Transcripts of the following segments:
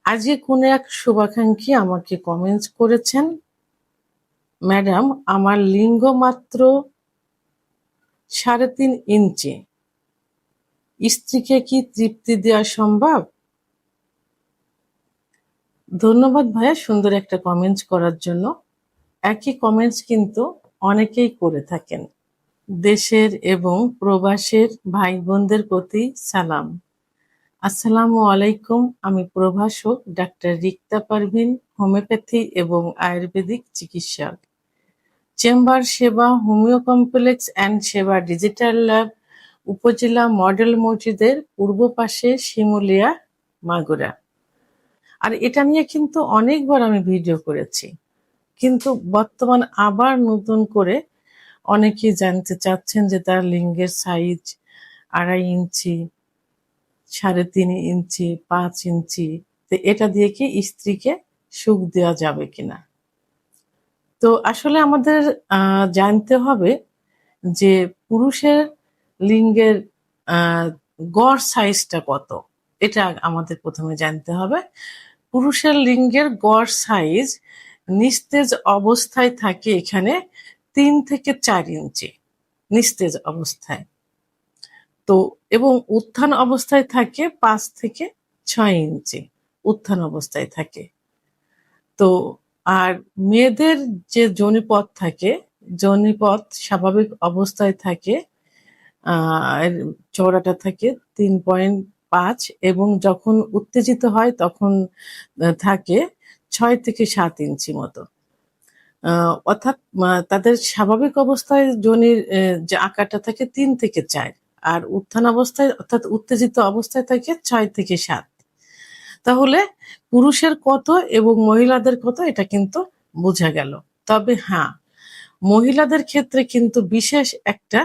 আজকে কোন এক শুভাকাঙ্ক্ষী আমাকে কমেন্টস করেছেন, ম্যাডাম আমার লিঙ্গ মাত্র 3.5 ইঞ্চি, স্ত্রীকে কি তৃপ্তি দেওয়া সম্ভব? ধন্যবাদ ভাইয়া সুন্দর একটা কমেন্টস করার জন্য। একই কমেন্টস কিন্তু অনেকেই করে থাকেন। দেশের এবং প্রবাসের ভাই বোনদের প্রতি সালাম। আসসালামু আলাইকুম। আমি প্রভাষক ডাক্তার রিক্তা পারভিন, হোমিওপ্যাথি এবং আয়ুর্বেদিক চিকিৎসক। চেম্বার সেবা, হোমিও কমপ্লেক্স অ্যান্ড সেবা ডিজিটাল ল্যাব, উপজেলা মডেল মসজিদের পূর্ব পাশে, শিমুলিয়া, মাগুরা। আর এটা নিয়ে কিন্তু অনেকবার আমি ভিডিও করেছি, কিন্তু বর্তমান আবার নতুন করে অনেকেই জানতে চাচ্ছেন যে তার লিঙ্গের সাইজ 2.5 ইঞ্চি, 3.5 ইঞ্চি, 5 ইঞ্চি, তো এটা দিয়ে কি স্ত্রীকে সুখ দেওয়া যাবে কিনা। তো আসলে আমাদের জানতে হবে যে পুরুষের লিঙ্গের গড় সাইজটা কত, এটা আমাদের প্রথমে জানতে হবে। পুরুষের লিঙ্গের গড় সাইজ নিস্তেজ অবস্থায় থাকে এখানে 3 থেকে 4 ইঞ্চি নিস্তেজ অবস্থায়, তো এবং উত্থান অবস্থায় থাকে 5 থেকে 6 ইঞ্চি উত্থান অবস্থায় থাকে। তো আর মেয়েদের যে যোনিপথ থাকে, যোনিপথ স্বাভাবিক অবস্থায় থাকে, চওড়াটা থাকে 3.5 এবং যখন উত্তেজিত হয় তখন থাকে 6 থেকে 7 ইঞ্চি মতো। অর্থাৎ তাদের স্বাভাবিক অবস্থায় যোনির যে আকারটা থাকে 3 থেকে 4, আর উত্থান অবস্থায় অর্থাৎ উত্তেজিত অবস্থায় থাকে 6 থেকে 7। তাহলে পুরুষের কত এবং মহিলাদের কত এটা কিন্তু বোঝা গেল। তবে হ্যাঁ, মহিলাদের ক্ষেত্রে কিন্তু বিশেষ একটা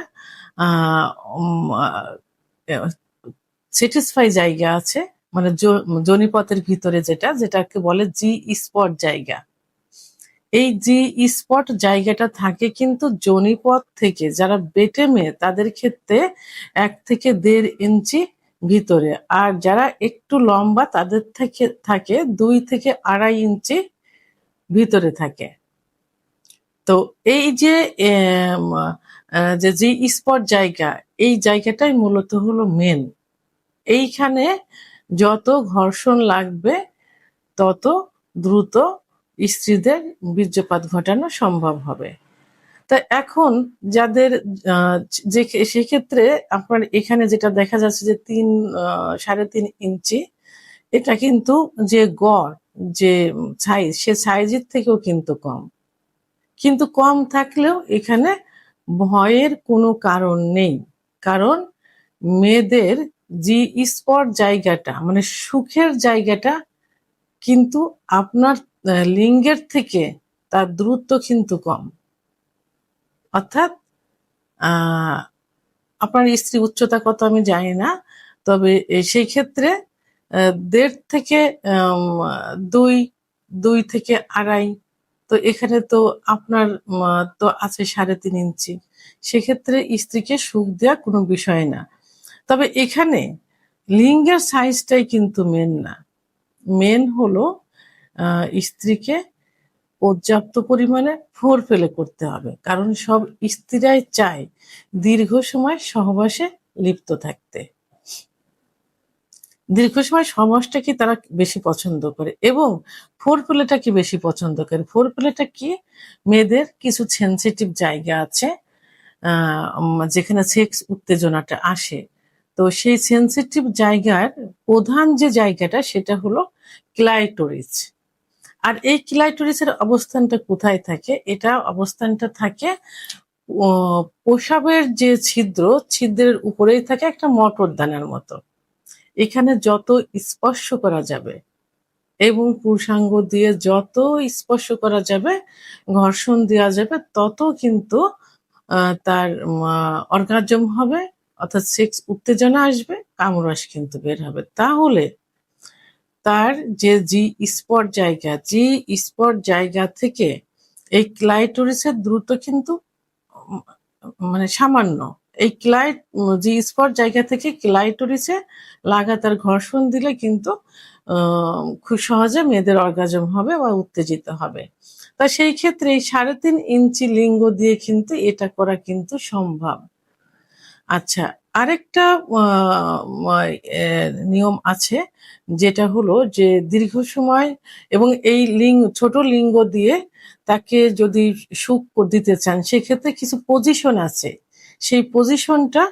স্যাটিসফাই জায়গা আছে, মানে যোনিপথের ভিতরে যেটাকে বলে জি স্পট জায়গা। এই জি স্পট জায়গাটা থাকে কিন্তু যোনিপথ থেকে যারা বেটে মেয়ে তাদের ক্ষেত্রে 1 থেকে 1.5 ইঞ্চি ভিতরে, আর যারা একটু লম্বা তাদের থেকে থাকে 2 থেকে 2.5 ইঞ্চি ভিতরে থাকে। তো এই যে জি স্পট জায়গা, এই জায়গাটাই মূলত হলো মেন। এইখানে যত ঘর্ষণ লাগবে তত দ্রুত স্ত্রীদের বীর্যপাত ঘটানো সম্ভব হবে। তা এখন যাদের যে সেক্ষেত্রে আপনার এখানে যেটা দেখা যাচ্ছে যে 3.5 ইঞ্চি, এটা কিন্তু যে গড় যে সাইজ, সে সাইজের থেকেও কিন্তু কম। কিন্তু কম থাকলেও এখানে ভয়ের কোনো কারণ নেই, কারণ মেয়েদের জি স্পট জায়গাটা মানে সুখের জায়গাটা কিন্তু আপনার লিঙ্গের থেকে তার দূরত্ব কিন্তু কম। অর্থাৎ আপনার স্ত্রী উচ্চতা কত আমি জানি না, তবে সেই ক্ষেত্রে 1.5 থেকে 2 থেকে 2.5, তো এখানে তো আপনার তো আছে 3.5 ইঞ্চি, সেক্ষেত্রে স্ত্রীকে সুখ দেওয়া কোনো বিষয় না। তবে এখানে লিঙ্গের সাইজটাই কিন্তু মেন না, মেন হলো স্ত্রীকে পর্যাপ্ত পরিমাণে ফোরপ্লে করতে হবে, কারণ সব স্ত্রীরাই চায় দীর্ঘ সময় সহবাসে লিপ্ত থাকতে। দীর্ঘ সময় সহবাসটাকে তারা বেশি পছন্দ করে এবং ফোরপ্লেটাকে বেশি পছন্দ করে। ফোরপ্লেটা কি, মেয়েদের কিছু সেনসিটিভ জায়গা আছে যেখানে সেক্স উত্তেজনাটা আসে, তো সেই সেনসিটিভ জায়গার প্রধান যে জায়গাটা সেটা হলো ক্লাইটোরিস। আর এই ক্লাইটোরিসের অবস্থানটা কোথায় থাকে? এটা অবস্থানটা থাকে প্রসাবের যে ছিদ্রের উপরেই থাকে একটা মটরদানার মতো। এখানে যত স্পর্শ করা যাবে এবং পুরুষাঙ্গ দিয়ে যত স্পর্শ করা যাবে, ঘর্ষণ দেওয়া যাবে, তত কিন্তু তার অর্গাজম হবে, অর্থাৎ সেক্স উত্তেজনা আসবে, কামরস কিন্তু বের হবে। তাহলে তার যে জি স্পট জায়গা থেকে এই ক্লাইটোরিসের দ্রুত কিন্তু মানে সামান্য, এই জি স্পট জায়গা থেকে ক্লাইটোরিসে লাগাতার ঘর্ষণ দিলে কিন্তু খুব সহজে মেয়েদের অর্গাজম হবে বা উত্তেজিত হবে। তা সেই ক্ষেত্রে এই 3.5 ইঞ্চি লিঙ্গ দিয়ে কিন্তু এটা করা কিন্তু সম্ভব। আচ্ছা, আরেকটা আ মা এ নিয়ম আছে, যেটা হলো যে দীর্ঘ সময় এবং এই ছোট লিঙ্গ দিয়ে তাকে যদি সুখ দিতে চান, সেক্ষেত্রে কিছু পজিশন আছে। সেই পজিশনটা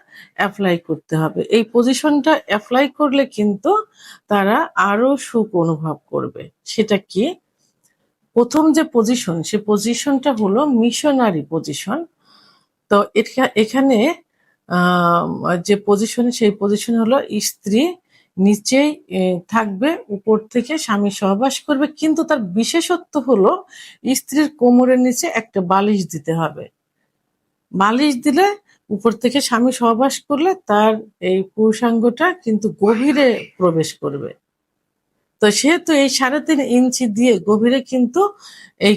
এপ্লাই করতে হবে। এই পজিশনটা এপ্লাই করলে কিন্তু তারা আরো সুখ অনুভব করবে। সেটা কি? ১ম যে পজিশন, সে পজিশনটা হলো মিশনারি পজিশন। তো এখানে যে পজিশন, সেই পজিশন হলো স্ত্রী নিচেই থাকবে, উপর থেকে স্বামী সহবাস করবে, কিন্তু তার বিশেষত্ব হলো স্ত্রীর কোমরের নিচে একটা বালিশ দিতে হবে। বালিশ দিলে উপর থেকে স্বামী সহবাস করলে তার এই পুরুষাঙ্গটা কিন্তু গভীরে প্রবেশ করবে। তো সেহেতু এই 3.5 ইঞ্চি দিয়ে গভীরে কিন্তু এই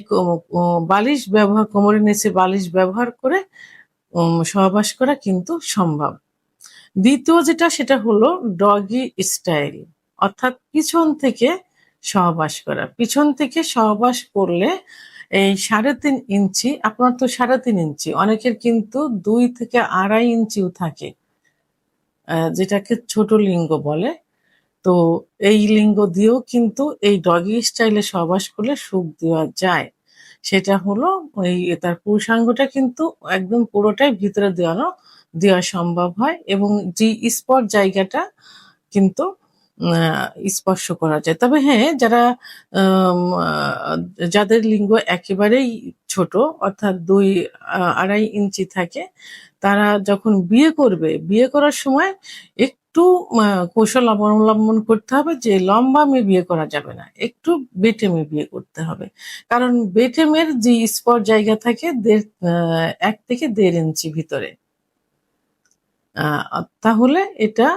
বালিশ ব্যবহার, কোমরের নিচে বালিশ ব্যবহার করে সহবাস করা কিন্তু সম্ভব। দ্বিতীয় যেটা, সেটা হলো ডগি স্টাইল, অর্থাৎ পিছন থেকে সহবাস করা। পিছন থেকে সহবাস করলে এই 3.5 ইঞ্চি, আপনার তো 3.5 ইঞ্চি, অনেকের কিন্তু 2 থেকে 2.5 ইঞ্চিও থাকে, যেটাকে ছোট লিঙ্গ বলে। তো এই লিঙ্গ দিয়েও কিন্তু এই ডগি স্টাইলে সহবাস করলে সুখ দেওয়া যায়। সেটা হলো তার পুরুষাঙ্গটা কিন্তু একদম পুরোটাই ভিতরে দেওয়া সম্ভব হয়, এবং যে স্পট জায়গাটা কিন্তু স্পর্শ করা যায়। তবে হ্যাঁ, যাদের লিঙ্গ একেবারেই ছোট, অর্থাৎ 2-2.5 ইঞ্চি থাকে, তারা যখন বিয়ে করবে, বিয়ে করার সময় একটু কৌশল অবলম্বন করতে হবে যে লম্বা মেয়ে বিয়ে করা যাবে না, একটু বেটে মেয়ে বিয়ে করতে হবে। কারণ বেটে মেয়ের যে স্পট জায়গা থাকে 1 থেকে 1.5 ইঞ্চি ভিতরে। তাহলে এটা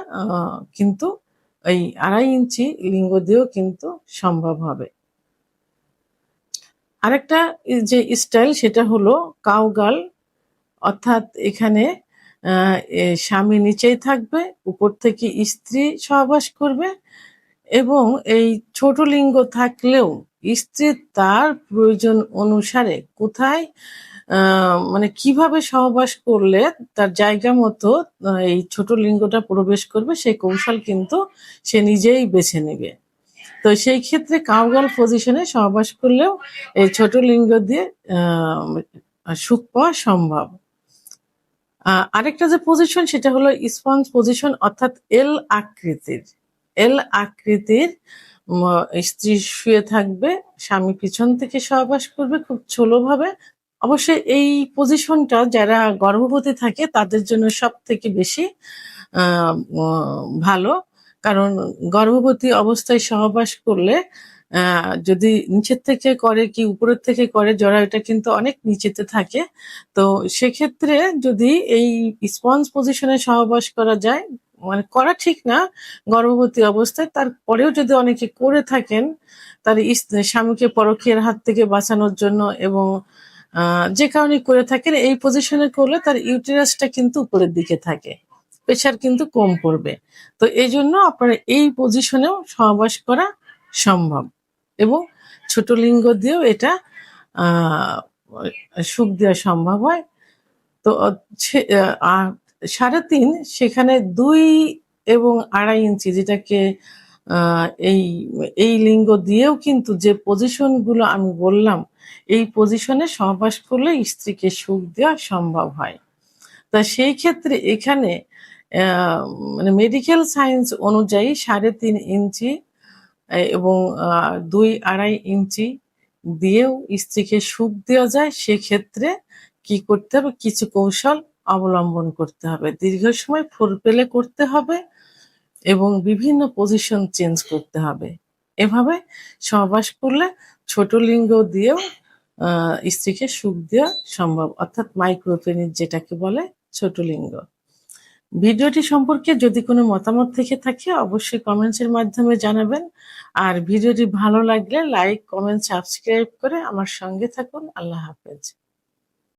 কিন্তু এই 2.5 ইঞ্চি লিঙ্গ দিয়েও কিন্তু সম্ভব হবে। আরেকটা যে স্টাইল, সেটা হলো কাউগার্ল, অর্থাৎ এখানে স্বামী নিচেই থাকবে, উপর থেকে স্ত্রী সহবাস করবে, এবং এই ছোট লিঙ্গ থাকলেও স্ত্রী তার প্রয়োজন অনুসারে কোথায় মানে কিভাবে সহবাস করলে তার জায়গা মতো এই ছোট লিঙ্গটা প্রবেশ করবে, সেই কৌশল কিন্তু সে নিজেই বেছে নেবে। তো সেই ক্ষেত্রে কাউগার্ল পজিশনে সহবাস করলেও এই ছোট লিঙ্গ দিয়ে সুখ পাওয়া সম্ভব। আরেকটা যে পজিশন, সেটা হলো স্পঞ্জ পজিশন, অর্থাৎ এল আকৃতির স্ত্রী শুয়ে থাকবে, স্বামী পিছন থেকে সহবাস করবে খুব ছোলভাবে। অবশ্যই এই পজিশনটা যারা গর্ভবতী থাকে তাদের জন্য সব থেকে বেশি ভালো, কারণ গর্ভবতী অবস্থায় সহবাস করলে যদি নিচের থেকে করে কি উপরের থেকে করে, জরায়ুটা কিন্তু অনেক নিচেতে থাকে। তো সেক্ষেত্রে যদি এই স্পঞ্জ পজিশনে সহবাস করা যায়, মানে করা ঠিক না গর্ভবতী অবস্থায়, তারপরেও যদি অনেকে করে থাকেন তার স্বামীকে পরকীয়ার হাত থেকে বাঁচানোর জন্য, এবং যে কারণে করে থাকেন, এই পজিশনে করলে তার ইউটেরাসটা কিন্তু উপরের দিকে থাকে, প্রেশার কিন্তু কম পড়বে। তো এই জন্য আপনারা এই পজিশনেও সহবাস করা সম্ভব, এবং ছোট লিঙ্গ দিয়েও এটা সুখ দেওয়া সম্ভব হয়। তো 3.5, সেখানে 2 এবং 2.5 ইঞ্চি, যেটাকে এই এই লিঙ্গ দিয়েও কিন্তু যে পজিশনগুলো আমি বললাম, এই পজিশনে সহবাস করলে স্ত্রীকে সুখ দেওয়া সম্ভব হয়। তা সেই ক্ষেত্রে এখানে মানে মেডিকেল সায়েন্স অনুযায়ী 3.5 ইঞ্চি এবং 2-2.5 ইঞ্চি দিয়েও স্ত্রীকে সুখ দেওয়া যায়। সেক্ষেত্রে কি করতে হবে? কিছু কৌশল অবলম্বন করতে হবে। দীর্ঘ সময় ফোরপ্লে করতে হবে এবং বিভিন্ন পজিশন চেঞ্জ করতে হবে। এভাবে সহবাস করলে ছোট লিঙ্গ দিয়েও স্ত্রীকে সুখ দেওয়া সম্ভব, অর্থাৎ মাইক্রোপেনিস যেটাকে বলে, ছোট লিঙ্গ। ভিডিওটি সম্পর্কে যদি কোনো মতামত থেকে থাকে অবশ্যই কমেন্টসের মাধ্যমে জানাবেন। আর ভিডিওটি ভালো লাগলে লাইক, কমেন্ট, সাবস্ক্রাইব করে আমার সঙ্গে থাকুন। আল্লাহ হাফেজ।